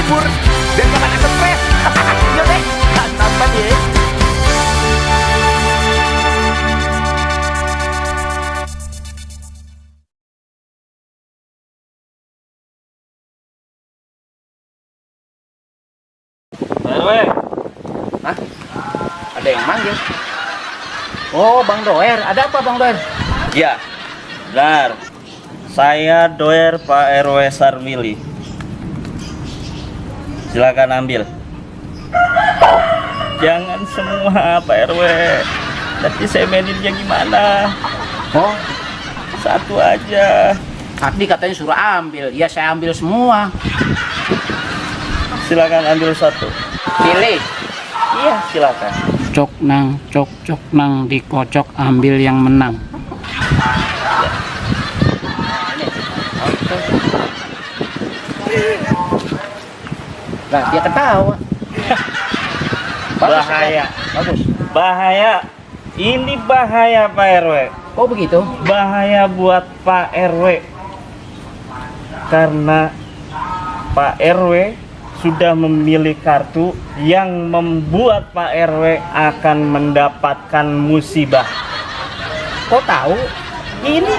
libur biar gak pada stres. Yuk deh, tampan ya. RW, Hah? Ada yang manggil? Oh, Bang Doer. Ada apa, Bang Doer? ya, benar. Saya Doer Pak RW Sarmili. Silakan ambil. Jangan semua Pak RW. Nanti saya maninnya gimana? Oh, Satu aja. tadi katanya suruh ambil. Ya, saya ambil semua. Silakan ambil satu. Pilih. Iya, silakan. Cok nang dikocok ambil yang menang. Nah, dia ketawa. Bagus, Bahaya. Bagus. Bahaya. Ini bahaya Pak RW. Oh, begitu? Bahaya buat Pak RW. Karena Pak RW sudah memilih kartu yang membuat Pak RW akan mendapatkan musibah. Kok tahu? Ini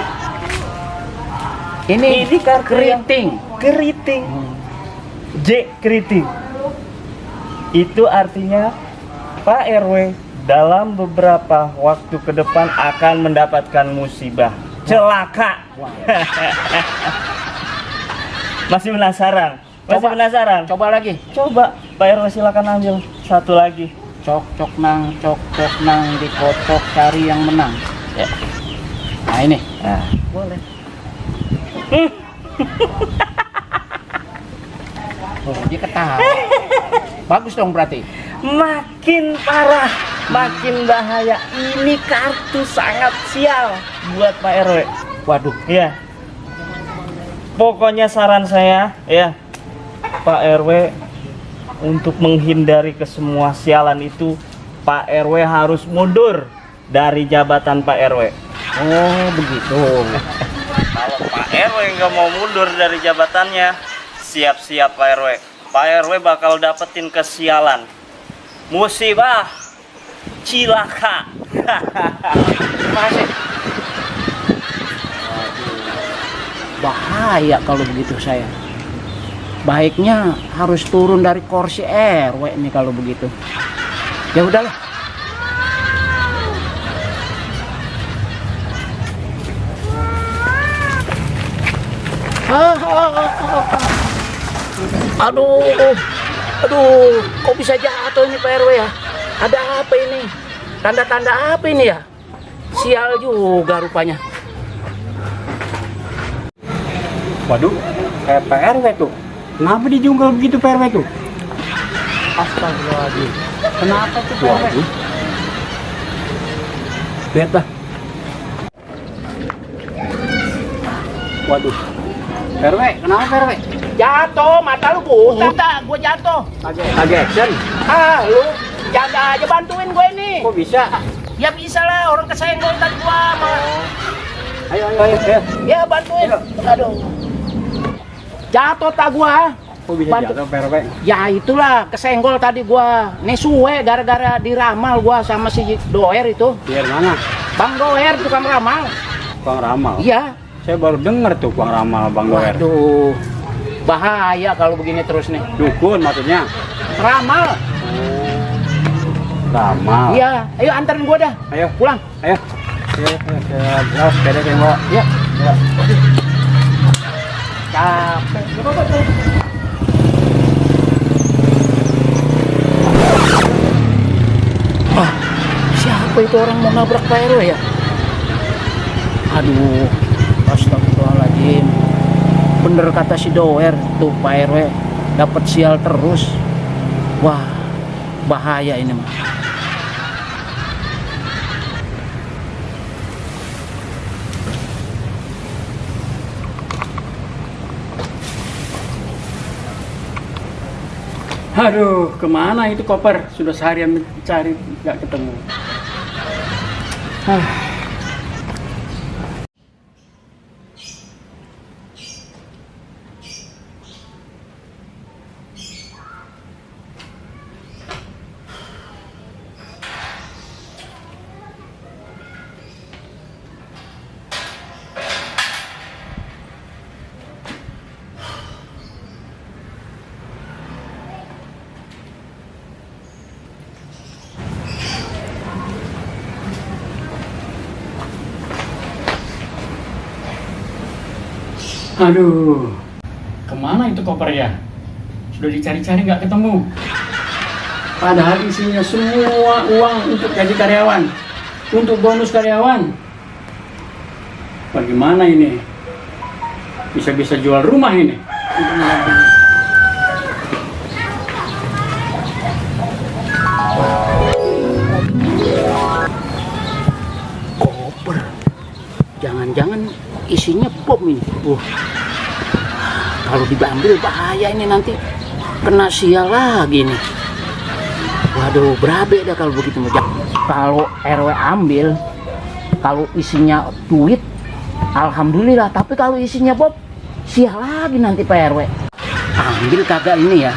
Ini kartu yang keriting. keriting. J keriting. Itu artinya Pak RW dalam beberapa waktu ke depan akan mendapatkan musibah. Celaka. Masih penasaran? Masih Coba. penasaran? Coba lagi. Coba Pak RW silakan ambil satu lagi. Cok nang dikocok cari yang menang. Ya. Nah ini. Nah, boleh. Oh, dia ketawa. Bagus dong berarti. Makin parah, makin bahaya. Ini kartu sangat sial buat Pak RW. Waduh. Ya. Pokoknya saran saya ya, Pak RW, untuk menghindari kesemua sialan itu, Pak RW harus mundur dari jabatan Pak RW. Oh, begitu. Kalau Pak RW nggak mau mundur dari jabatannya, siap-siap Pak RW. Pak RW bakal dapetin kesialan, musibah, cilaka. Terima kasih. Bahaya kalau begitu saya. Baiknya harus turun dari kursi RW nih kalau begitu. Ya udahlah. Aduh, kok bisa jatuh ini Pak RW ya? Ada apa ini? Tanda-tanda apa ini ya? Sial juga rupanya. Waduh, kayak PRW tuh. Kenapa dijungkal begitu PRW tuh? Astagfirullahaladzim. Kenapa tuh PRW? Lihat dah. Waduh. PRW, kenapa PRW? Jatuh, mata lu buta, gua jatuh. Lagi action. Lu jaga aja, bantuin gue ini. Kok bisa? Ya bisa lah, orang kesenggol tadi gua mah. Ayo. Ya bantuin. Aduh. Jatuh tak gua. Kok bisa Bantu. jatuh PRW? Ya itulah, kesenggol tadi gua. Nih suwe gara-gara diramal gua sama si Doer itu. Biar mana? Bang Doer tukang ramal. Bang Ramal. Iya. Saya baru denger tuh Bang Ramal, Bang Doer. Waduh. Bahaya kalau begini terus nih. Dukun maksudnya. Ramal. Ramal. Iya, ayo anterin gua dah. Ayo. Pulang. Ayo. Ayo, sepeda yang bawa. Ya. Capek. Ah, siapa itu orang mau nabrak Pak RW ya? Aduh, astagfirullahaladzim. Bener kata si Doer, tuh Pak RW dapat sial terus. Wah, bahaya ini mah. Aduh, kemana itu koper? Sudah seharian mencari, nggak ketemu. Aduh, kemana itu kopernya? Sudah dicari-cari nggak ketemu. Padahal isinya semua uang untuk gaji karyawan, untuk bonus karyawan. Bagaimana ini? Bisa-bisa jual rumah ini. Koper. Jangan-jangan isinya bom ini. Kalau diambil bahaya ini, nanti kena sial lagi nih. Waduh, berabe dah kalau begitu. Kalau RW ambil, kalau isinya duit, alhamdulillah. Tapi kalau isinya bom, sial lagi nanti Pak RW. Ambil kagak ini ya.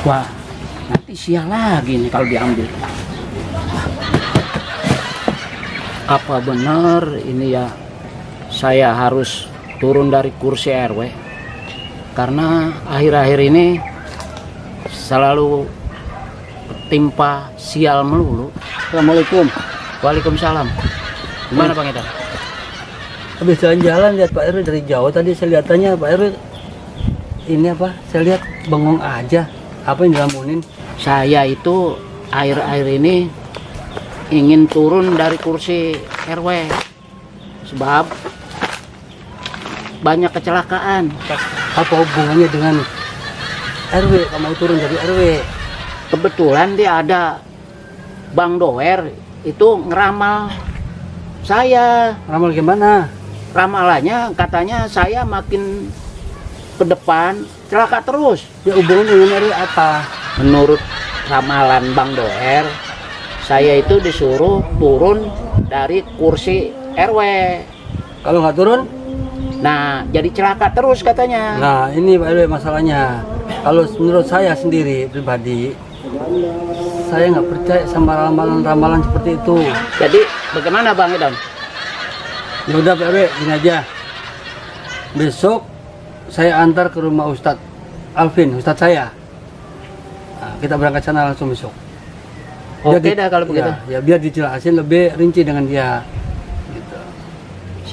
Wah, nanti sial lagi nih kalau diambil. Apa benar ini ya, saya harus turun dari kursi RW? Karena akhir-akhir ini selalu timpa sial melulu. Assalamualaikum. Waalaikumsalam. Gimana Bang Edan? Habis jalan-jalan lihat Pak RW dari jauh, tadi saya lihatannya Pak RW ini apa? Saya lihat bengong aja. Apa yang dilamunin? Saya itu akhir-akhir ini ingin turun dari kursi RW sebab banyak kecelakaan. Apa hubungannya dengan RW? Kamu mau turun dari RW? Kebetulan dia ada Bang Doer itu ngeramal saya. Ramal gimana? Ramalannya katanya saya makin ke depan celaka terus. Ya hubungan dengan RW apa? Menurut ramalan Bang Doer, saya itu disuruh turun dari kursi RW. Kalau nggak turun? Nah, jadi celaka terus katanya. Nah ini Pak RW masalahnya. Kalau menurut saya sendiri pribadi, saya nggak percaya sama ramalan-ramalan seperti itu. Jadi bagaimana Bang Edan? Ya udah Pak RW, gini aja. Besok saya antar ke rumah Ustadz Alvin, Ustadz saya. Nah, kita berangkat sana langsung besok. Oke dah kalau begitu. Ya biar dijelasin lebih rinci dengan dia. Gitu.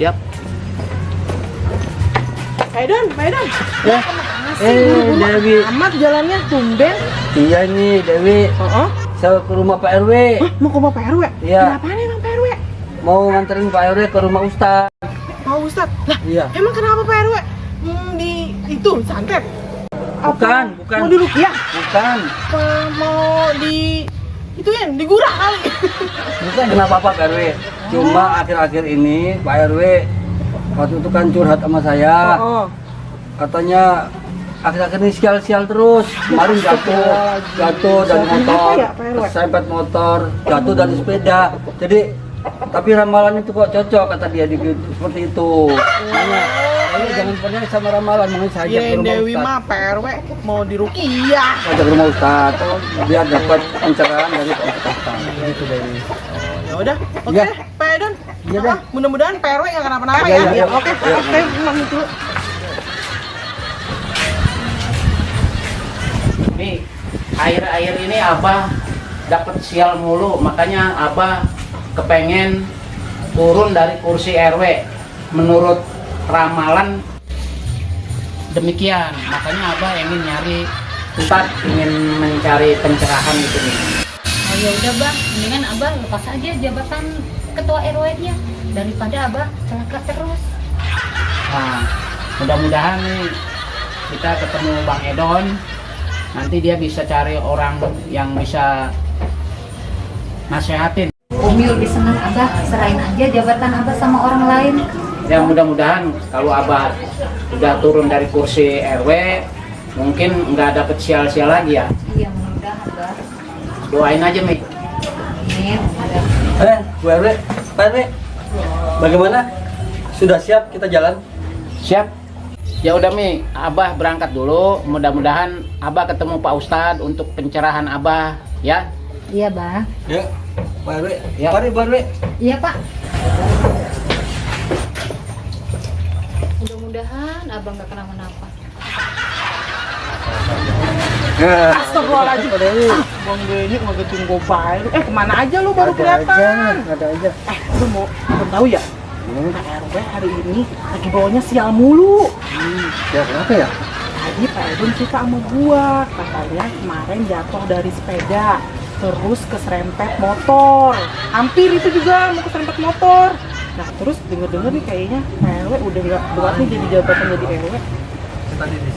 Siap. Pak Edan. Ya. Dewi. Amat jalannya tumben. Iya nih Dewi. Saya ke rumah Pak RW. Mau ke rumah Pak RW? Iya. Kenapa nih Bang Pak RW? Mau nganterin Pak RW ke rumah Ustadz. Mau Ustadz? Lah, Iya. emang kenapa Pak RW? Di itu santet? Bukan. Mau di rukiah? Bukan. Apa mau di itu ya, di gurah kali? Bukan kenapa Pak RW. Cuma akhir-akhir ini Pak RW waktu itu kan curhat sama saya. Katanya akhir-akhir ini sial-sial terus. Kemarin jatuh dari motor, ya, Pak RW? kesempet motor, jatuh dari sepeda. Jadi tapi ramalan itu kok cocok kata dia seperti itu. Makanya jangan percaya sama ramalan, mungkin saja ke Kirain rumah Dewi Ustadz. mah Pak RW mau di rukiah. Ajak ke rumah Ustadz biar dapat pencerahan dari Pak Ustadz. Gitu Dewi. Ya udah, oke Iya. Pak Edan. Iya dah. Mudah-mudahan Pak RW nggak kenapa-napa Iya, ya. iya. Oke, Iya. oke, emang itu. Nih, akhir-akhir ini Abah dapat sial mulu, makanya Abah kepengen turun dari kursi RW. Menurut ramalan demikian, makanya Abah ingin nyari Ustadz, ingin mencari pencerahan gitu nih. Oh ya udah Bang, mendingan Abah lepas aja jabatan ketua RW-nya daripada Abah celaka terus. Nah, mudah-mudahan nih kita ketemu Bang Edon. Nanti dia bisa cari orang yang bisa nasehatin. Umi lebih senang Abah serahin aja jabatan Abah sama orang lain. Ya mudah-mudahan kalau Abah udah turun dari kursi RW, mungkin nggak dapet sial-sial lagi ya. Iya mudah Abah. Doain aja Mi. Amin. Bu RW, Pak RW, bagaimana? Sudah siap kita jalan? Siap. Ya udah Mi, Abah berangkat dulu. Mudah-mudahan Abah ketemu Pak Ustadz untuk pencerahan Abah ya. Iya Bang. Ya, Pak RW. Ya. Mari Pak RW. Iya Pak. Mudah-mudahan Abang gak kenapa-napa. Astagfirullahaladzim. Bang Benny ngagetin gue baik. Kemana aja lu baru kelihatan? Ada aja. Lu mau tahu ya? Pak RW hari ini lagi bawanya sial mulu. Ya kenapa ya? Tadi Pak Edun cerita sama gua, katanya kemarin jatuh dari sepeda, terus keserempet motor. Hampir itu juga mau keserempet motor. Nah terus denger-denger nih kayaknya Pak RW udah nggak buat nih jadi jabatan jadi RW.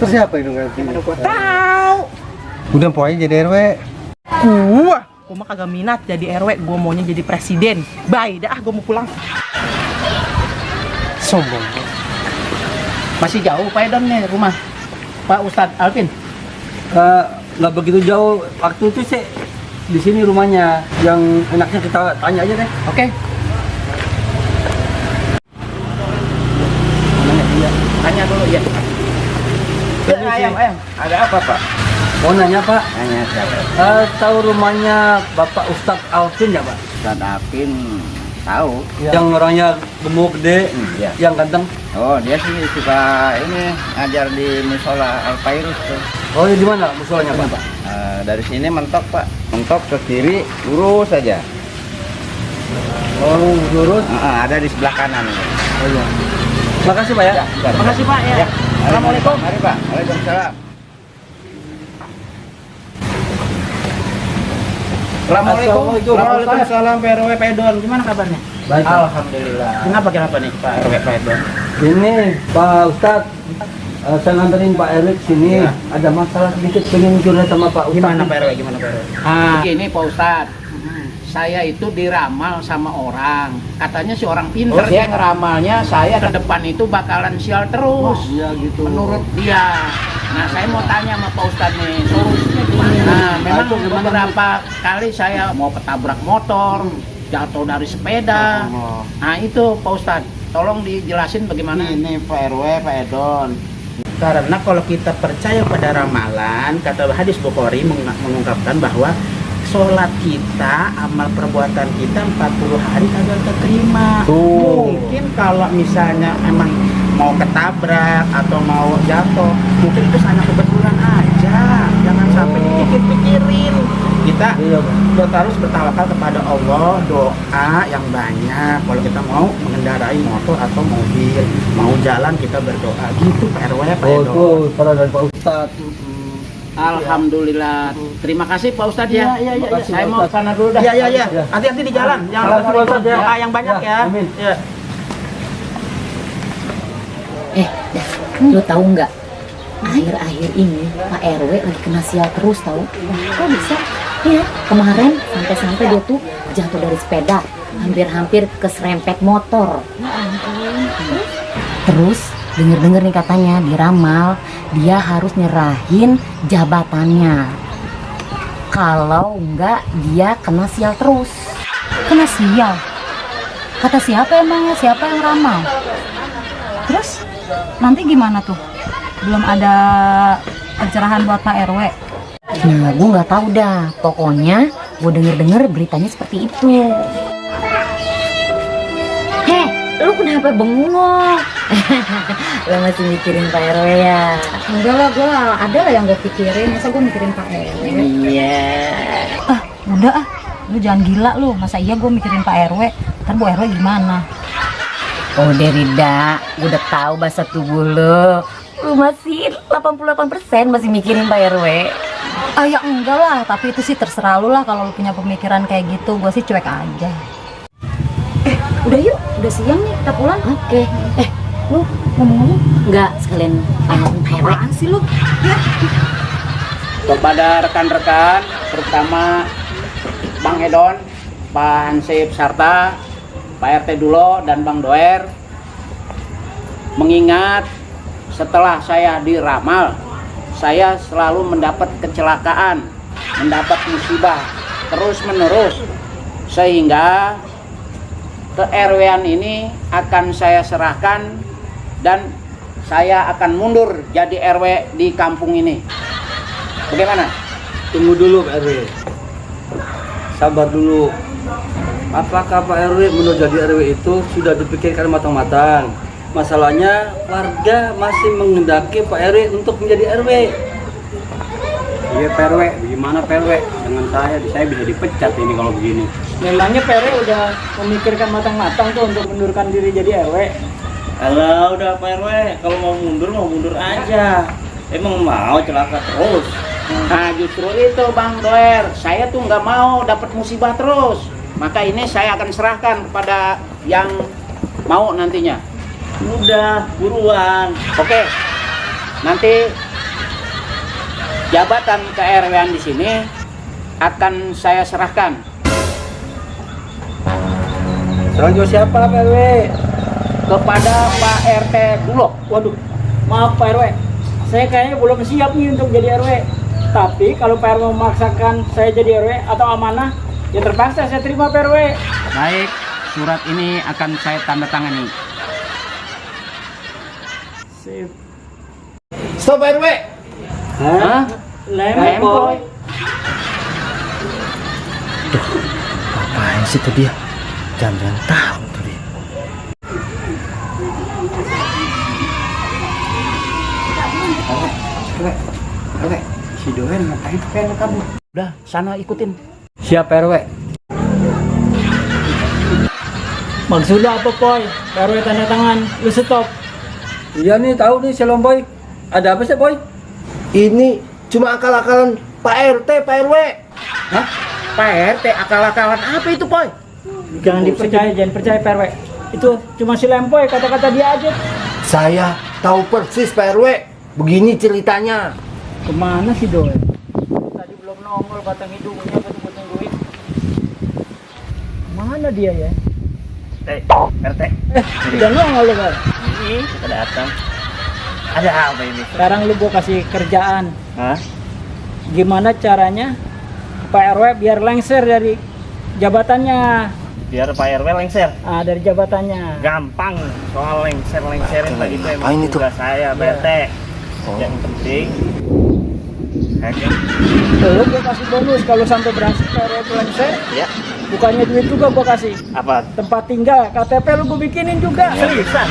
Terus siapa itu nanti? Mana gua tahu. Udah pokoknya jadi RW. Gua mah kagak minat jadi RW, gua maunya jadi presiden. Bye, dah gua mau pulang. Sombong. Masih jauh Pak Edon nih rumah Pak Ustadz Alvin. Nggak begitu jauh. Waktu itu sih di sini rumahnya. Yang enaknya kita tanya aja deh. Oke. Tanya dulu ya. Ayam. Ada apa Pak? Mau nanya Pak, Tanya siapa? tahu rumahnya Bapak Ustadz Alvin ya Pak? Ustadz Alvin tahu. Yang orangnya gemuk gede, Iya. yang ganteng. Oh dia sih suka ini ngajar di musola Al Fairuz tuh. Oh ya di mana musolanya Pak? Dari sini mentok Pak, mentok ke kiri lurus saja. Oh lurus. Ada di sebelah kanan. Oh iya. Makasih Pak ya. Makasih Pak ya. Assalamualaikum. Mari Pak. Waalaikumsalam. Assalamualaikum. Waalaikumsalam Pak RW Pak Edon. Gimana kabarnya? Baik. Pak. Alhamdulillah. Kenapa nih Pak RW Pak Edon? Ini Pak Ustadz, saya nganterin Pak RW ke sini. Ya. Ada masalah sedikit pengen curhat sama Pak Ustadz. Gimana Pak RW? Gini Pak Ustadz, saya itu diramal sama orang. Katanya si orang pinter. Dia ngeramalnya saya ke depan itu bakalan sial terus. Iya gitu. Menurut dia. Nah saya mau tanya sama Pak Ustadz nih, solusinya gimana? Nah memang beberapa kali saya mau ketabrak motor, jatuh dari sepeda. Nah itu Pak Ustadz, tolong dijelasin bagaimana. Ini Pak RW, Pak Edon. Karena kalau kita percaya pada ramalan, kata hadis Bukhari mengungkapkan bahwa sholat kita, amal perbuatan kita 40 hari kagak keterima. Mungkin kalau misalnya emang mau ketabrak atau mau jatuh, mungkin itu hanya kebetulan aja. Jangan sampai dipikir-pikirin. Kita harus bertawakal kepada Allah, doa yang banyak. Kalau kita mau mengendarai motor atau mobil, mau jalan kita berdoa. Gitu Pak RW, Pak Oh Edon. itu saran dari Pak Ustadz. Alhamdulillah. Terima kasih Pak Ustadz ya. Iya. Makasih, Saya Pak mau Ustadz. sana dulu dah. Iya. Hati-hati di jalan. Jangan Makasih, Pak Ustadz, ya. doa yang banyak ya. Amin. Iya. Lu tahu nggak? Akhir-akhir ini Pak RW lagi kena sial terus tahu. Kok bisa? Iya, kemarin sampai-sampai dia tuh jatuh dari sepeda, hampir-hampir keserempet motor. Terus denger-denger nih katanya diramal dia harus nyerahin jabatannya. Kalau enggak dia kena sial terus. Kena sial? Kata siapa emangnya? Siapa yang ramal? Terus nanti gimana tuh? Belum ada pencerahan buat Pak RW. Nah, gue nggak tahu dah. Pokoknya gue denger beritanya seperti itu. Heh, lu kenapa bengong? Lo masih mikirin Pak RW ya? Enggak lah, gue ada lah yang gue pikirin. Masa gue mikirin Pak RW? Iya. Udah lu jangan gila lu. Masa iya gue mikirin Pak RW? Ntar Bu RW gimana? Oh Derida, gue udah tahu bahasa tubuh lo. Lu masih 88% masih mikirin Pak RW. Ya enggak lah, tapi itu sih terserah lu lah. Kalau lu punya pemikiran kayak gitu, gue sih cuek aja. Udah yuk, udah siang nih, kita pulang. Oke. Lu ngomong-ngomong enggak sekalian pamatin Pak RW sih lu? Ya. Kepada rekan-rekan, terutama Bang Edon, Pak Hansip Sarta, Pak RT Dulo dan Bang Doer, mengingat setelah saya diramal, saya selalu mendapat kecelakaan, mendapat musibah terus-menerus, sehingga ke RW-an ini akan saya serahkan dan saya akan mundur jadi RW di kampung ini. Bagaimana? Tunggu dulu Pak RW. Sabar dulu. Apakah Pak RW menurut jadi RW itu sudah dipikirkan matang-matang? Masalahnya warga masih mengendaki Pak RW untuk menjadi RW. Iya Pak RW, bagaimana Pak RW? Dengan saya bisa dipecat ini kalau begini. Memangnya Pak RW udah memikirkan matang-matang tuh untuk mundurkan diri jadi RW? Alah udah Pak RW, kalau mau mundur aja. Emang mau celaka terus? Nah justru itu Bang Doer, saya tuh nggak mau dapat musibah terus. Maka ini saya akan serahkan kepada yang mau nantinya. Udah, buruan. Oke, nanti jabatan ke-RW-an di sini akan saya serahkan. Serang siapa Pak RW? Kepada Pak RT Bulog. Waduh, maaf Pak RW, saya kayaknya belum siap nih untuk jadi RW. Tapi kalau Pak RW memaksakan saya jadi RW atau amanah, ya terpaksa saya terima Pak RW. Baik, surat ini akan saya tanda tangani. Sip. Stop RW. Hah? Lempoy. Apaan sih tuh dia? Jangan tahu tuh dia. RW, si Doer ngapain kayak kamu? Udah, sana ikutin. Siap RW. Maksudnya apa Poy? Pak RW tanda tangan, lu stop. Iya nih, tahu nih si Lomboy. Ada apa sih Boy? Ini cuma akal-akalan Pak RT, Pak RW. Hah? Pak RT akal-akalan apa itu, Poy? Jangan dipercaya, jangan percaya Pak RW. Itu cuma si Lempoy, kata-kata dia aja. Saya tahu persis Pak RW. Begini ceritanya. Kemana sih Doy? Tadi belum nongol batang hidungnya buat nungguin. Mana dia ya? RT. Udah nongol lu Bang. Ini kita datang. Ada apa ini? Sekarang lu gua kasih kerjaan. Hah? Gimana caranya Pak RW biar lengser dari jabatannya? Biar Pak RW lengser. Ah, dari jabatannya. Gampang. Soal lengserin Pak itu Ngapain emang itu? tugas saya, Pak RT. Yang penting Lu gua kasih bonus kalau sampai berhasil Pak RW itu lengser. ya. Bukannya duit juga gua kasih. Apa? Tempat tinggal, KTP lu gua bikinin juga. Seriusan?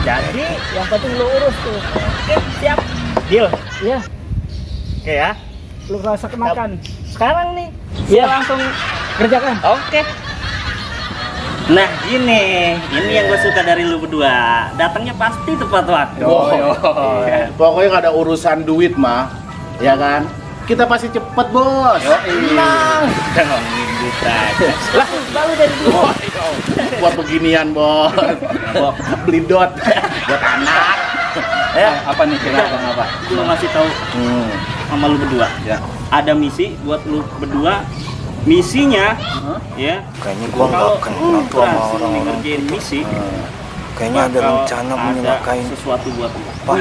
Jadi, Yang penting lu urus tuh. oke, siap. Deal. Iya, Oke ya. lu rasa kemakan. Sekarang nih. Iya, langsung kerjakan. Oke. Nah ini yang gue suka dari lu berdua. Datangnya pasti tepat waktu. Pokoknya nggak ada urusan duit mah, ya kan? Kita pasti cepet bos. Tenang. Jangan ngibut aja. Lah, baru dari dulu. Buat beginian bos. Beli dot buat anak. Apa nih kira-kira apa? Gue ngasih tahu sama lu berdua. Ya. Ada misi buat lu berdua. Misinya, ya. Kayaknya gua nggak kalau kenal lu tuh sama berhasil orang-orang. ngerjain misi, Kayaknya ada bakal rencana ada menyelakain sesuatu buat lu. Pak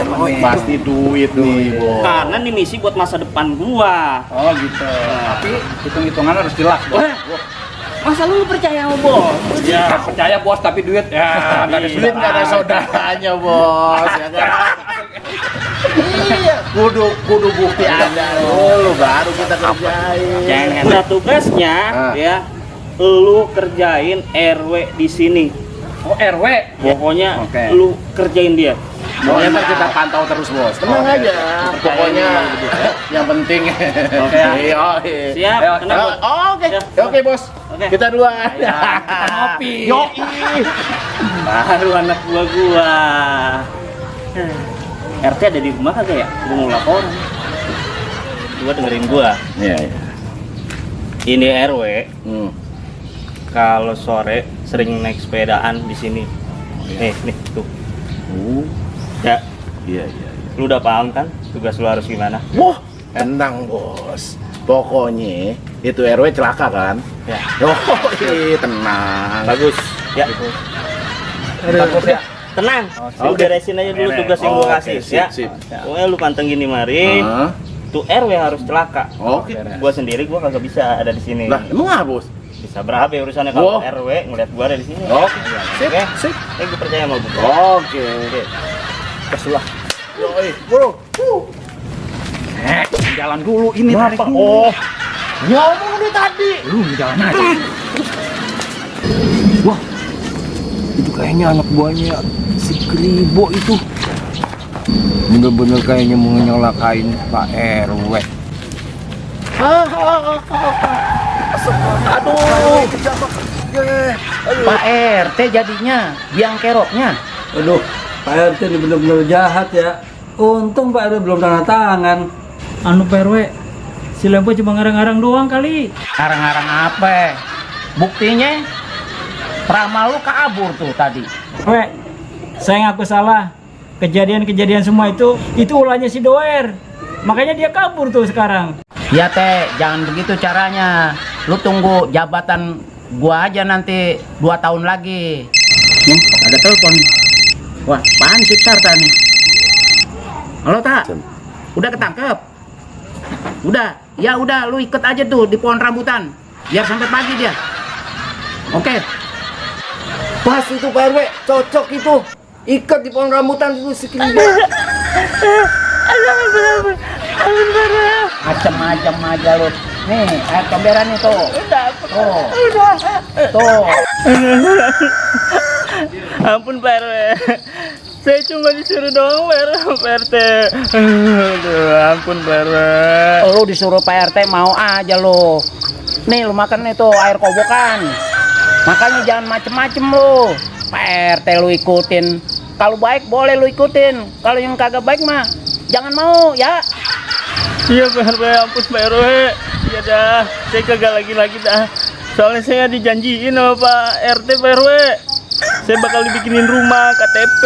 RW. Pasti duit nih bos. Karena nih misi buat masa depan gua. Oh gitu. Tapi hitung-hitungan harus jelas bos. Masa lu percaya sama bos? Ya percaya bos tapi duit ya nggak ada duit nggak ada saudaranya bos ya kan. Iya. Kudu bukti ada dulu baru kita kerjain. Jangan. Nah tugasnya ya, lu kerjain RW di sini. Oh RW. Pokoknya Oke. lu kerjain dia. Pokoknya ntar kita pantau terus bos. Tenang aja. Pokoknya yang penting. Oke. Siap. Siap. Tenang, Bos. Oke. Siap. Oke bos. Oke. Kita dua. Kita ngopi. Yoi. Baru anak gua. RT ada di rumah kagak ya? Gua mau laporan. Gua dengerin gua. Iya. Ini RW Hmm. kalau sore sering naik sepedaan di sini. Nih tuh. Ya, Iya. lu udah paham kan tugas lu harus gimana? Wah, tenang bos. Pokoknya itu RW celaka kan? Ya. Oh, tenang. Bagus. Ya. Bagus ya. Tenang. Lu Oke. beresin aja dulu tugas yang gua kasih ya. Sip. Pokoknya lu pantengin di mari. Hah? Tuh RW harus celaka. Oke. Gua sendiri gua kagak bisa ada di sini. Lah, emang apa bos? Bisa berapa ya urusannya kalau Wah. RW ngeliat gua ada di sini. Oke. Sip, Oke. sip. Gua percaya sama lu. Oke. Oke. Kesulah. Yoi, bro. Jalan dulu ini tarik dulu. Oh. Ngomong udah tadi. Lu jalan aja. Wah, itu kayaknya anak buahnya si Kribo itu. Bener-bener kayaknya mau nyelakain Pak RW. Aduh, Pak RT jadinya biang keroknya. Aduh, Pak RT ini benar-benar jahat ya. Untung Pak RW belum tanda tangan. Anu Pak RW, si Lempo cuma ngarang-ngarang doang kali. Ngarang-ngarang apa? Buktinya peramal lu kabur tuh tadi. Wek, saya ngaku salah. Kejadian-kejadian semua itu ulahnya si Doer. Makanya dia kabur tuh sekarang. Ya teh, jangan begitu caranya. Lu tunggu jabatan gua aja nanti 2 tahun lagi. Nih, ada telepon. Wah, apaan sih Sarta nih? Halo Tak, udah ketangkep? Udah, ya udah lu ikut aja tuh di pohon rambutan. Biar sampai pagi dia. Oke. Pas itu Pak RW, cocok itu. Ikat di pohon rambutan itu si Kribo. Macam-macam aja lu. Nih, air komberan itu. Tuh. Ampun Pak RW. Saya cuma disuruh doang Pak RT. Aduh, ampun Pak RW. Lu disuruh Pak RT mau aja lu. Nih lu makan itu air kobokan. Makanya jangan macem-macem lu. Pak RT lu ikutin. Kalau baik boleh lu ikutin. Kalau yang kagak baik mah jangan mau ya. Iya Pak RW, ampun Pak RW. Iya dah, saya kagak lagi dah. Soalnya saya dijanjiin sama Pak RT Pak RW. Saya bakal dibikinin rumah, KTP.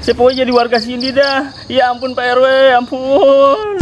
Saya pokoknya jadi warga sini dah. Ya ampun Pak RW, ampun.